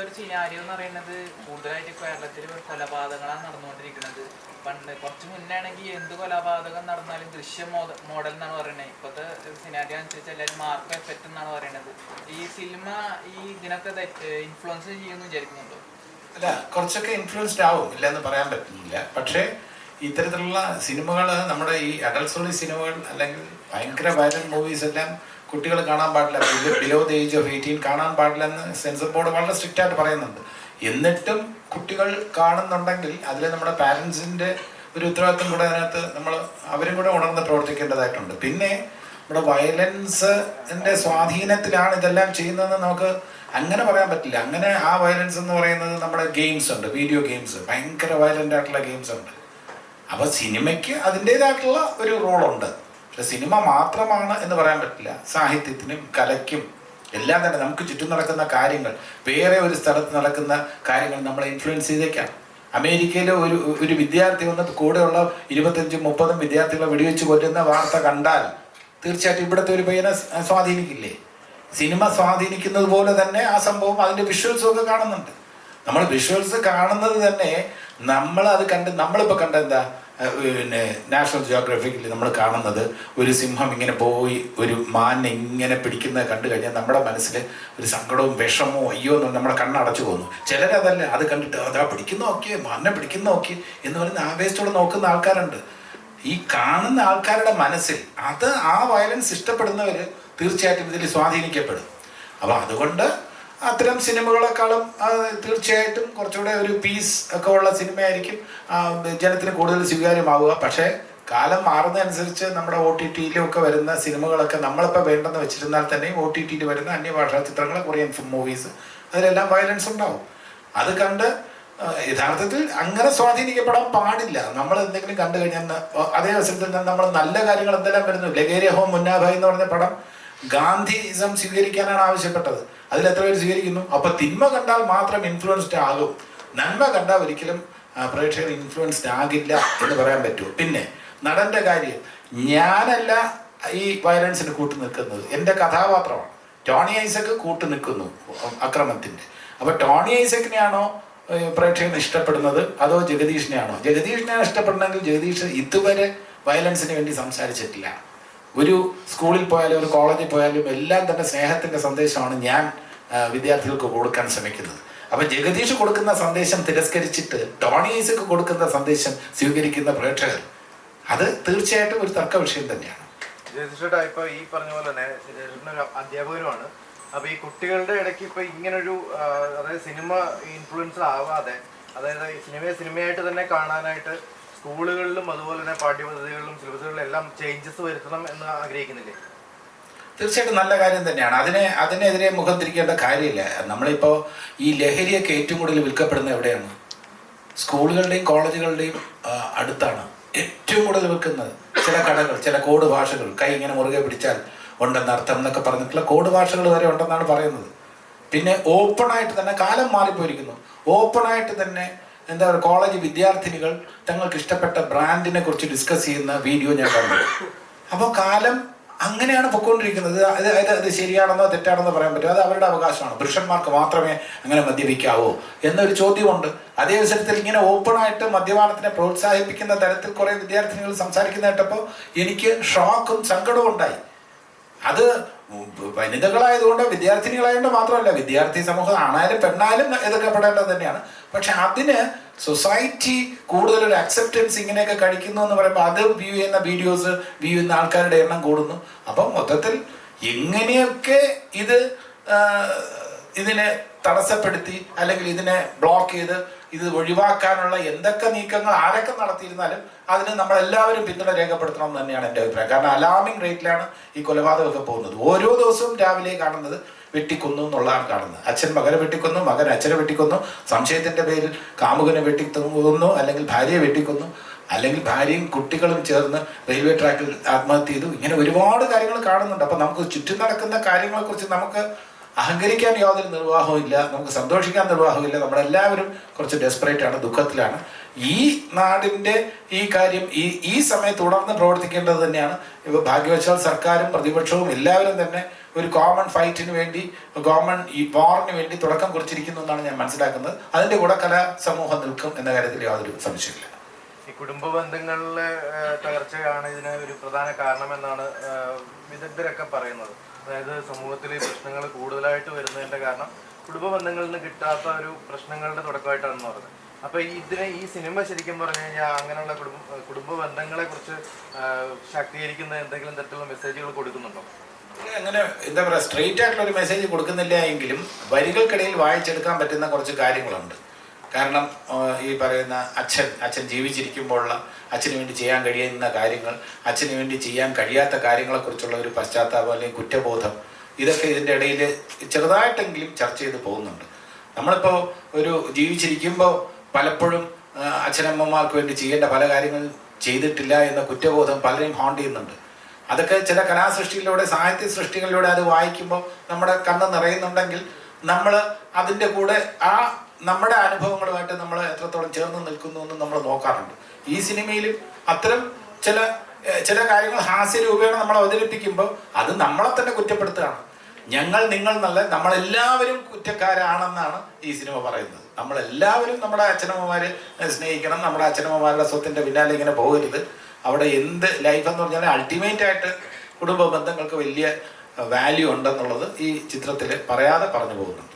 ഒരു സിനാരിയോ എന്ന് പറയുന്നത് കൂടുതലായിട്ട് കേരളത്തിൽ കൊലപാതകങ്ങളാണ് നടന്നുകൊണ്ടിരിക്കുന്നത്. പണ്ട് കുറച്ച് മുന്നേ ആണെങ്കിൽ എന്ത് കൊലപാതകം നടന്നാലും ദൃശ്യം മോഡൽ എന്നാണ് പറയുന്നത്. ഇപ്പോഴത്തെ സിനാരിയോ അനുസരിച്ച് എല്ലാവരും മാർക്കോ എഫക്റ്റ് എന്നാണ് പറയുന്നത്. ഈ സിനിമ ഈ ഇതിനൊക്കെ ഇൻഫ്ലുവൻസ് ചെയ്യുമെന്ന് വിചാരിക്കുന്നുണ്ടോ? അല്ല, കുറച്ചൊക്കെ ഇൻഫ്ലുവൻസ്ഡ് ആവും, ഇല്ലെന്ന് പറയാൻ പറ്റില്ല. പക്ഷേ ഇത്തരത്തിലുള്ള സിനിമകൾ, നമ്മുടെ ഈ അഡൾട്ട്സ് സിനിമകൾ അല്ലെങ്കിൽ ഭയങ്കര വയലന്റ് മൂവീസ് എല്ലാം കുട്ടികൾ കാണാൻ പാടില്ല, ബിലോ ദ ഏജ് ഓഫ് 18 കാണാൻ പാടില്ല എന്ന് സെൻസർ ബോർഡ് വളരെ സ്ട്രിക്റ്റ് ആയിട്ട് പറയുന്നുണ്ട്. എന്നിട്ടും കുട്ടികൾ കാണുന്നുണ്ടെങ്കിൽ അതിൽ നമ്മുടെ പാരൻസിൻ്റെ ഒരു ഉത്തരവാദിത്വം കൂടെ അതിനകത്ത് അവരും കൂടെ ഉണർന്ന് പ്രവർത്തിക്കേണ്ടതായിട്ടുണ്ട്. പിന്നെ നമ്മുടെ വയലൻസിൻ്റെ സ്വാധീനത്തിലാണ് ഇതെല്ലാം ചെയ്യുന്നതെന്ന് നമുക്ക് അങ്ങനെ പറയാൻ പറ്റില്ല. അങ്ങനെ ആ വയലൻസ് എന്ന് പറയുന്നത് നമ്മുടെ ഗെയിംസ് ഉണ്ട്, വീഡിയോ ഗെയിംസ്, ഭയങ്കര വയലൻ്റ് ആയിട്ടുള്ള ഗെയിംസ് ഉണ്ട്. അപ്പോൾ സിനിമയ്ക്ക് അതിൻ്റേതായിട്ടുള്ള ഒരു റോളുണ്ട്. പക്ഷെ സിനിമ മാത്രമാണ് എന്ന് പറയാൻ പറ്റില്ല. സാഹിത്യത്തിനും കലയ്ക്കും എല്ലാം തന്നെ നമുക്ക് ചുറ്റും നടക്കുന്ന കാര്യങ്ങൾ, വേറെ ഒരു സ്ഥലത്ത് നടക്കുന്ന കാര്യങ്ങൾ നമ്മളെ ഇൻഫ്ലുവൻസ് ചെയ്തേക്കാം. അമേരിക്കയിലെ ഒരു വിദ്യാർത്ഥി വന്നിട്ട് കൂടെയുള്ള 25-30 വിദ്യാർത്ഥികളെ വെടിവെച്ച് കൊല്ലുന്ന വാർത്ത കണ്ടാൽ തീർച്ചയായിട്ടും ഇവിടുത്തെ ഒരു പയ്യനെ സ്വാധീനിക്കില്ലേ? സിനിമ സ്വാധീനിക്കുന്നത് പോലെ തന്നെ ആ സംഭവം അതിൻ്റെ വിഷ്വൽസും ഒക്കെ കാണുന്നുണ്ട്. നമ്മൾ വിഷ്വൽസ് കാണുന്നത് തന്നെ നമ്മളിപ്പോൾ കണ്ട എന്താ, പിന്നെ നാഷണൽ ജിയോഗ്രഫിക്കിൽ നമ്മൾ കാണുന്നത് ഒരു സിംഹം ഇങ്ങനെ പോയി ഒരു മാനിനെ ഇങ്ങനെ പിടിക്കുന്നത് കണ്ടു കഴിഞ്ഞാൽ നമ്മുടെ മനസ്സിൽ ഒരു സങ്കടവും വിഷമവും അയ്യോ എന്ന് നമ്മുടെ കണ്ണടച്ചു പോകുന്നു. ചിലരതല്ല, അത് കണ്ടിട്ട് അതാ പിടിക്കുന്ന നോക്കിയേ, മാനിനെ പിടിക്കുന്ന നോക്കി എന്ന് പറയുന്ന ആവേശത്തോടെ നോക്കുന്ന ആൾക്കാരുണ്ട്. ഈ കാണുന്ന ആൾക്കാരുടെ മനസ്സിൽ ആ വയലൻസ് ഇഷ്ടപ്പെടുന്നവർ തീർച്ചയായിട്ടും ഇതിൽ സ്വാധീനിക്കപ്പെടും. അപ്പോൾ അതുകൊണ്ട് അത്തരം സിനിമകളെക്കാളും തീർച്ചയായിട്ടും കുറച്ചുകൂടെ ഒരു പീസ് ഒക്കെ ഉള്ള സിനിമയായിരിക്കും ജനത്തിന് കൂടുതൽ സ്വീകാര്യമാവുക. പക്ഷേ കാലം മാറുന്നതനുസരിച്ച് നമ്മുടെ OTT-യിലും ഒക്കെ വരുന്ന സിനിമകളൊക്കെ നമ്മളിപ്പോൾ വേണ്ടെന്ന് വെച്ചിരുന്നാൽ തന്നെയും OTT-യിൽ വരുന്ന അന്യഭാഷാ ചിത്രങ്ങൾ, കൊറിയൻ മൂവീസ്, അതിലെല്ലാം വയലൻസ് ഉണ്ടാവും. അത് കണ്ട് യഥാർത്ഥത്തിൽ അങ്ങനെ സ്വാധീനിക്കപ്പെടാൻ പാടില്ല. നമ്മൾ എന്തെങ്കിലും കണ്ടു കഴിഞ്ഞാൽ അതേ അവസരത്തിൽ നമ്മൾ നല്ല കാര്യങ്ങൾ എന്തെല്ലാം വരുന്നു. ലഗേരിയ ഹോം മുന്നാഭായ് എന്ന് പറഞ്ഞ പടം ഗാന്ധിസം സ്വീകരിക്കാനാണ് ആവശ്യപ്പെട്ടത്. അതിലെത്ര പേര് സ്വീകരിക്കുന്നു? അപ്പൊ തിന്മ കണ്ടാൽ മാത്രം ഇൻഫ്ലുവൻസ്ഡ് ആകും, നന്മ കണ്ടാൽ ഒരിക്കലും പ്രേക്ഷകർ ഇൻഫ്ലുവൻസ്ഡ് ആകില്ല എന്ന് പറയാൻ പറ്റുമോ? പിന്നെ നടന്റെ കാര്യം, ഞാനല്ല ഈ വയലൻസിന് കൂട്ടു നിൽക്കുന്നത്, എൻ്റെ കഥാപാത്രമാണ്. ടോണി ഐസക് കൂട്ടു നിൽക്കുന്നു അക്രമത്തിന്റെ. അപ്പൊ ടോണി ഐസക്കിനെയാണോ പ്രേക്ഷകൻ ഇഷ്ടപ്പെടുന്നത്, അതോ ജഗദീഷിനെയാണോ? ജഗദീഷിനെയാണ് ഇഷ്ടപ്പെടുന്നതെങ്കിൽ ജഗദീഷ് ഇതുവരെ വയലൻസിന് വേണ്ടി സംസാരിച്ചിട്ടില്ല. ഒരു സ്കൂളിൽ പോയാലും ഒരു കോളേജിൽ പോയാലും എല്ലാം തന്നെ സ്നേഹത്തിൻ്റെ സന്ദേശമാണ് ഞാൻ വിദ്യാർത്ഥികൾക്ക് കൊടുക്കാൻ ശ്രമിക്കുന്നത്. അപ്പം ജഗദീഷ് കൊടുക്കുന്ന സന്ദേശം തിരസ്കരിച്ചിട്ട് ടോണി ഐസക് കൊടുക്കുന്ന സന്ദേശം സ്വീകരിക്കുന്ന പ്രേക്ഷകർ, അത് തീർച്ചയായിട്ടും ഒരു തർക്ക വിഷയം തന്നെയാണ്. ജഗദീഷേട്ടാ, ഇപ്പോൾ ഈ പറഞ്ഞ പോലെ തന്നെ ജഗദീഷേട്ടനൊരു അധ്യാപകരുമാണ്. അപ്പോൾ ഈ കുട്ടികളുടെ ഇടയ്ക്ക് ഇപ്പോൾ ഇങ്ങനൊരു അതായത് സിനിമ ഇൻഫ്ലുവൻസ് ആവാതെ, അതായത് സിനിമയായിട്ട് തന്നെ കാണാനായിട്ട് സ്കൂളുകളിലും അതുപോലെ തന്നെ പാഠ്യപദ്ധതികളിലും സിലബസുകളിലും എല്ലാം ചേഞ്ചസ് വരുത്തണം എന്ന് ആഗ്രഹിക്കുന്നില്ലേ? തീർച്ചയായിട്ടും നല്ല കാര്യം തന്നെയാണ്. അതിനെതിരെ മുഖം തിരിക്കേണ്ട കാര്യമില്ല. നമ്മളിപ്പോൾ ഈ ലഹരിയൊക്കെ ഏറ്റവും കൂടുതൽ വിൽക്കപ്പെടുന്ന എവിടെയാണ്? സ്കൂളുകളുടെയും കോളേജുകളുടെയും അടുത്താണ് ഏറ്റവും കൂടുതൽ വിൽക്കുന്നത്. ചില കടകൾ, ചില കോഡ് ഭാഷകൾ, കൈ ഇങ്ങനെ മുറുകെ പിടിച്ചാൽ ഉണ്ടെന്ന് അർത്ഥം എന്നൊക്കെ പറഞ്ഞിട്ടുള്ള കോഡ് ഭാഷകൾ വരെ ഉണ്ടെന്നാണ് പറയുന്നത്. പിന്നെ ഓപ്പണായിട്ട് തന്നെ, കാലം മാറിപ്പോയിരിക്കുന്നു, ഓപ്പണായിട്ട് തന്നെ എന്താ പറയുക, കോളേജ് വിദ്യാർത്ഥിനികൾ തങ്ങൾക്ക് ഇഷ്ടപ്പെട്ട ബ്രാൻഡിനെ കുറിച്ച് ഡിസ്കസ് ചെയ്യുന്ന വീഡിയോ ഞാൻ കണ്ടു. അപ്പോൾ കാലം അങ്ങനെയാണ് പൊയ്ക്കൊണ്ടിരിക്കുന്നത്. അത് ശരിയാണെന്നോ തെറ്റാണെന്നോ പറയാൻ പറ്റും, അത് അവരുടെ അവകാശമാണ്. പുരുഷന്മാർക്ക് മാത്രമേ അങ്ങനെ മദ്യപിക്കാവോ എന്നൊരു ചോദ്യമുണ്ട്. അതേ അവസരത്തിൽ ഇങ്ങനെ ഓപ്പണായിട്ട് മദ്യപാനത്തിനെ പ്രോത്സാഹിപ്പിക്കുന്ന തരത്തിൽ കുറേ വിദ്യാർത്ഥിനികൾ സംസാരിക്കുന്ന കേട്ടപ്പോൾ എനിക്ക് ഷോക്കും സങ്കടവും ഉണ്ടായി. അത് വനിതകളായതുകൊണ്ട്, വിദ്യാർത്ഥിനികളായതുകൊണ്ട് മാത്രമല്ല, വിദ്യാർത്ഥി സമൂഹം ആണായാലും പെണ്ണായാലും എതിർക്കപ്പെടേണ്ടത് തന്നെയാണ്. പക്ഷെ അതിന് സൊസൈറ്റി കൂടുതലൊരു അക്സെപ്റ്റൻസ് ഇങ്ങനെയൊക്കെ കഴിക്കുന്നു എന്ന് പറയുമ്പോൾ അത് വ്യൂ ചെയ്യുന്ന വീഡിയോസ്, വ്യൂ ചെയ്യുന്ന ആൾക്കാരുടെ എണ്ണം കൂടുന്നു. അപ്പം മൊത്തത്തിൽ എങ്ങനെയൊക്കെ ഇതിനെ തടസ്സപ്പെടുത്തി അല്ലെങ്കിൽ ഇതിനെ ബ്ലോക്ക് ചെയ്ത് ഇത് ഒഴിവാക്കാനുള്ള എന്തൊക്കെ നീക്കങ്ങൾ ആരൊക്കെ നടത്തിയിരുന്നാലും അതിന് നമ്മളെല്ലാവരും പിന്തുണ രേഖപ്പെടുത്തണം എന്ന് തന്നെയാണ് എൻ്റെ അഭിപ്രായം. കാരണം അലാമിംഗ് റേറ്റിലാണ് ഈ കൊലപാതകമൊക്കെ പോകുന്നത്. ഓരോ ദിവസവും രാവിലെ കാണുന്നത് വെട്ടിക്കൊന്നു എന്നുള്ളതാണ് കാണുന്നത്. അച്ഛൻ മകനെ വെട്ടിക്കൊന്നു, മകൻ അച്ഛനെ വെട്ടിക്കൊന്നു, സംശയത്തിൻ്റെ പേരിൽ കാമുകനെ വെട്ടിക്കൊന്നു, അല്ലെങ്കിൽ ഭാര്യയെ വെട്ടിക്കൊന്നു, അല്ലെങ്കിൽ ഭാര്യയും കുട്ടികളും ചേർന്ന് റെയിൽവേ ട്രാക്കിൽ ആത്മഹത്യ ചെയ്തു. ഇങ്ങനെ ഒരുപാട് കാര്യങ്ങൾ കാണുന്നുണ്ട്. അപ്പം നമുക്ക് ചുറ്റും നടക്കുന്ന കാര്യങ്ങളെക്കുറിച്ച് നമുക്ക് അഹങ്കരിക്കാൻ യാതൊരു നിർവാഹവും ഇല്ല, നമുക്ക് സന്തോഷിക്കാൻ നിർവാഹമില്ല. നമ്മളെല്ലാവരും കുറച്ച് ഡെസ്പറേറ്റ് ആണ്, ദുഃഖത്തിലാണ്. ഈ നാടിൻ്റെ ഈ കാര്യം ഈ സമയത്ത് തുടർന്ന് പ്രവർത്തിക്കേണ്ടത് തന്നെയാണ്. ഇപ്പോൾ ഭാഗ്യവശാൽ സർക്കാരും പ്രതിപക്ഷവും എല്ലാവരും തന്നെ ഒരു കോമൺ ഫൈറ്റിന് വേണ്ടി, കോമൺ ഈ വാറിന് വേണ്ടി തുടക്കം കുറിച്ചിരിക്കുന്നു എന്നാണ് ഞാൻ മനസ്സിലാക്കുന്നത്. അതിൻ്റെ കൂടെ കലാസമൂഹം നിൽക്കും എന്ന കാര്യത്തിൽ യാതൊരു സംശയമില്ല. ഈ കുടുംബ ബന്ധങ്ങളിലെ തകർച്ചയാണ് ഇതിന് ഒരു പ്രധാന കാരണമെന്നാണ് വിദഗ്ധരൊക്കെ പറയുന്നത്. അതായത് സമൂഹത്തിൽ പ്രശ്നങ്ങൾ കൂടുതലായിട്ട് വരുന്നതിൻ്റെ കാരണം കുടുംബ ബന്ധങ്ങളിൽ നിന്ന് കിട്ടാത്ത ഒരു പ്രശ്നങ്ങളുടെ തുടക്കമായിട്ടാണെന്ന് പറഞ്ഞത്. അപ്പോൾ ഈ സിനിമ ശരിക്കും പറഞ്ഞു കഴിഞ്ഞാൽ അങ്ങനെയുള്ള കുടുംബ ബന്ധങ്ങളെ കുറിച്ച് ശാക്തീകരിക്കുന്ന എന്തെങ്കിലും തരത്തിലുള്ള മെസ്സേജുകൾ കൊടുക്കുന്നുണ്ടോ? അങ്ങനെ എന്താ പറയുക, സ്ട്രെയിറ്റ് ആയിട്ടുള്ള ഒരു മെസ്സേജ് കൊടുക്കുന്നില്ല എങ്കിലും വരികൾക്കിടയിൽ വായിച്ചെടുക്കാൻ പറ്റുന്ന കുറച്ച് കാര്യങ്ങളുണ്ട്. കാരണം ഈ പറയുന്ന അച്ഛൻ ജീവിച്ചിരിക്കുമ്പോഴുള്ള അച്ഛന് വേണ്ടി ചെയ്യാൻ കഴിയുന്ന കാര്യങ്ങൾ, അച്ഛന് വേണ്ടി ചെയ്യാൻ കഴിയാത്ത കാര്യങ്ങളെക്കുറിച്ചുള്ള ഒരു പശ്ചാത്താപം അല്ലെങ്കിൽ കുറ്റബോധം, ഇതൊക്കെ ഇതിൻ്റെ ഇടയിൽ ചെറുതായിട്ടെങ്കിലും ചർച്ച ചെയ്ത് പോകുന്നുണ്ട്. നമ്മളിപ്പോൾ ഒരു ജീവിച്ചിരിക്കുമ്പോൾ പലപ്പോഴും അച്ഛനമ്മമാർക്ക് വേണ്ടി ചെയ്യേണ്ട പല കാര്യങ്ങൾ ചെയ്തിട്ടില്ല എന്ന കുറ്റബോധം പലരെയും ഹോണ്ട് ചെയ്യുന്നുണ്ട്. അതൊക്കെ ചില കലാസൃഷ്ടികളിലൂടെ, സാഹിത്യ സൃഷ്ടികളിലൂടെ അത് വായിക്കുമ്പോൾ നമ്മുടെ കണ്ണ് നിറയുന്നുണ്ടെങ്കിൽ നമ്മൾ അതിൻ്റെ കൂടെ ആ നമ്മുടെ അനുഭവങ്ങളുമായിട്ട് നമ്മൾ എത്രത്തോളം ചേർന്ന് നിൽക്കുന്നു എന്ന് നമ്മൾ നോക്കാറുണ്ട്. ഈ സിനിമയിലും അത്തരം ചില കാര്യങ്ങൾ ഹാസ്യരൂപേണ നമ്മൾ അവതരിപ്പിക്കുമ്പോൾ അത് നമ്മളെ തന്നെ കുറ്റപ്പെടുത്തുകയാണ്. നിങ്ങൾ നല്ല നമ്മളെല്ലാവരും കുറ്റക്കാരാണെന്നാണ് ഈ സിനിമ പറയുന്നത്. നമ്മളെല്ലാവരും നമ്മുടെ അച്ഛനമ്മമാരെ സ്നേഹിക്കണം, നമ്മുടെ അച്ഛനമ്മമാരുടെ സ്വത്തിൻ്റെ പിന്നാലെ ഇങ്ങനെ പോകരുത്. അവിടെ എന്ത് ലൈഫ് എന്ന് പറഞ്ഞാൽ അൾട്ടിമേറ്റ് ആയിട്ട് കുടുംബ ബന്ധങ്ങൾക്ക് വലിയ വാല്യൂ ഉണ്ടെന്നുള്ളത് ഈ ചിത്രത്തിൽ പറയാതെ പറഞ്ഞു പോകുന്നുണ്ട്.